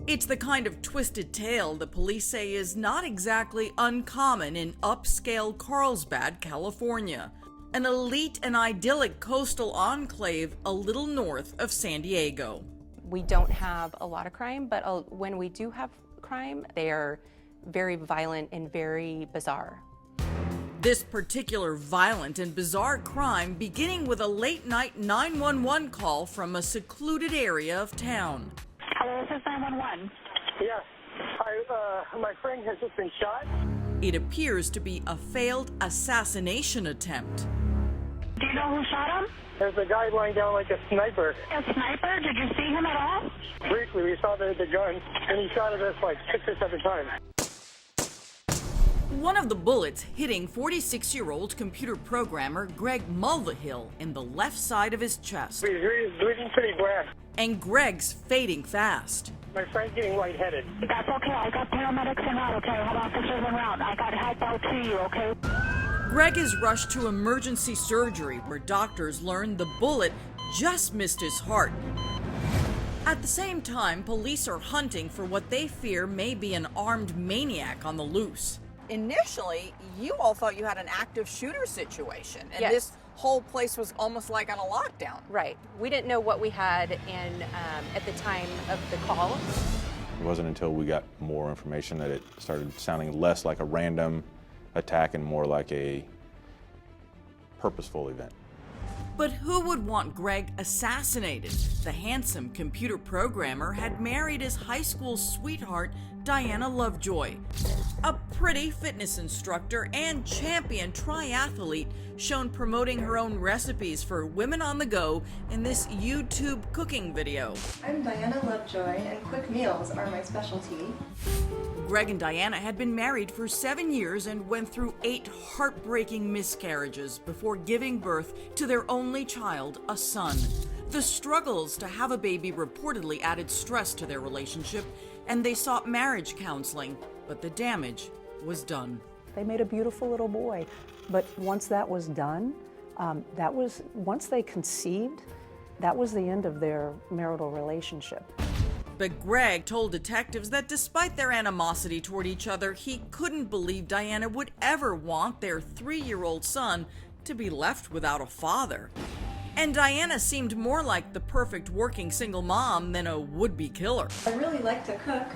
It's the kind of twisted tale the police say is not exactly uncommon in upscale Carlsbad, California, an elite and idyllic coastal enclave a little north of San Diego. We don't have a lot of crime, but when we do have crime, they are very violent and very bizarre. This particular violent and bizarre crime beginning with a late-night 911 call from a secluded area of town. Hello, this is 911. Yes. My friend has just been shot. It appears to be a failed assassination attempt. Do you know who shot him? There's a guy lying down like a sniper. A sniper? Did you see him at all? Briefly, we saw the gun, and he shot at us like 6 or 7 times. One of the bullets hitting 46-year-old computer programmer Greg Mulvihill in the left side of his chest. He's bleeding pretty bad. And Greg's fading fast. My friend's getting lightheaded. That's okay. I got paramedics en route, okay? Hold officers en route. I got help out to you, okay? Greg is rushed to emergency surgery where doctors learn the bullet just missed his heart. At the same time, police are hunting for what they fear may be an armed maniac on the loose. Initially, you all thought you had an active shooter situation, and Yes. this whole place was almost like on a lockdown. Right. We didn't know what we had at the time of the call. It wasn't until we got more information that it started sounding less like a random attack and more like a purposeful event. But who would want Greg assassinated? The handsome computer programmer had married his high school sweetheart, Diana Lovejoy, a pretty fitness instructor and champion triathlete shown promoting her own recipes for women on the go in this YouTube cooking video. I'm Diana Lovejoy, and quick meals are my specialty. Greg and Diana had been married for 7 years and went through 8 heartbreaking miscarriages before giving birth to their only child, a son. The struggles to have a baby reportedly added stress to their relationship, and they sought marriage counseling, but the damage was done. They made a beautiful little boy, but once that was done, once they conceived, that was the end of their marital relationship. But Greg told detectives that despite their animosity toward each other, he couldn't believe Diana would ever want their 3-year-old son to be left without a father. And Diana seemed more like the perfect working single mom than a would-be killer. I really like to cook,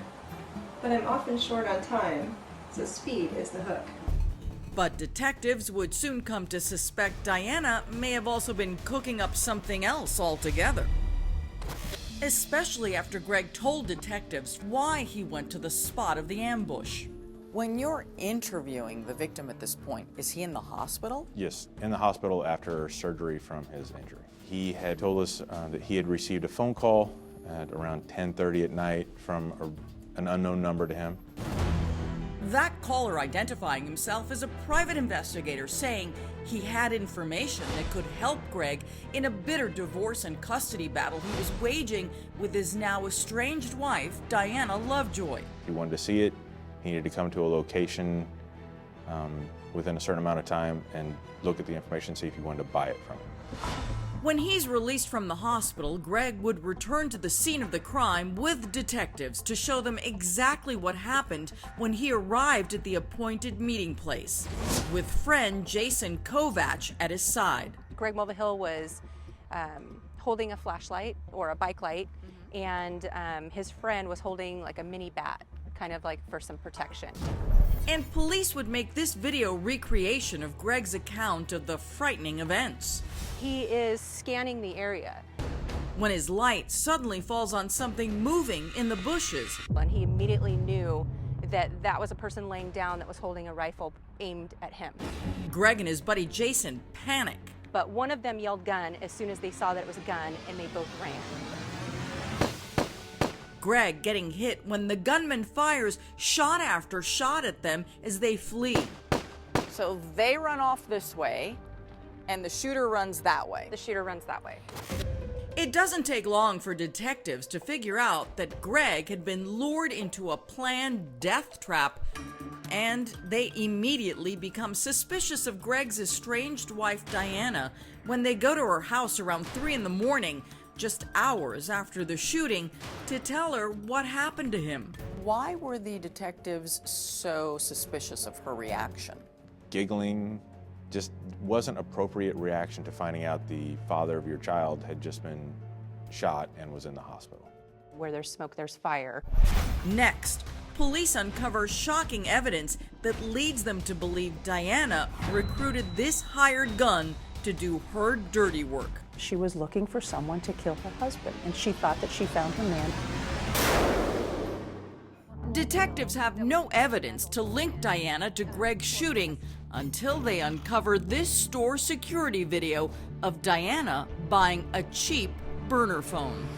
but I'm often short on time, so speed is the hook. But detectives would soon come to suspect Diana may have also been cooking up something else altogether. Especially after Greg told detectives why he went to the spot of the ambush. When you're interviewing the victim at this point, is he in the hospital? Yes, in the hospital after surgery from his injury. He had told us that he had received a phone call at around 10:30 at night from an unknown number to him. That caller identifying himself as a private investigator, saying he had information that could help Greg in a bitter divorce and custody battle he was waging with his now estranged wife, Diana Lovejoy. He wanted to see it. He needed to come to a location within a certain amount of time and look at the information, see if he wanted to buy it from him. When he's released from the hospital, Greg would return to the scene of the crime with detectives to show them exactly what happened when he arrived at the appointed meeting place, with friend Jason Kovach at his side. Greg Mulvihill was holding a flashlight or a bike light, and his friend was holding like a mini bat, kind of like for some protection. And police would make this video recreation of Greg's account of the frightening events. He is scanning the area. When his light suddenly falls on something moving in the bushes. And he immediately knew that that was a person laying down that was holding a rifle aimed at him. Greg and his buddy Jason panic. But one of them yelled gun as soon as they saw that it was a gun, and they both ran. Greg getting hit when the gunman fires shot after shot at them as they flee. So they run off this way, and the shooter runs that way. The shooter runs that way. It doesn't take long for detectives to figure out that Greg had been lured into a planned death trap, and they immediately become suspicious of Greg's estranged wife Diana when they go to her house around 3 in the morning just hours after the shooting, to tell her what happened to him. Why were the detectives so suspicious of her reaction? Giggling just wasn't appropriate reaction to finding out the father of your child had just been shot and was in the hospital. Where there's smoke, there's fire. Next, police uncover shocking evidence that leads them to believe Diana recruited this hired gun to do her dirty work. She was looking for someone to kill her husband, and she thought that she found her man. Detectives have no evidence to link Diana to Greg's shooting until they uncover this store security video of Diana buying a cheap burner phone.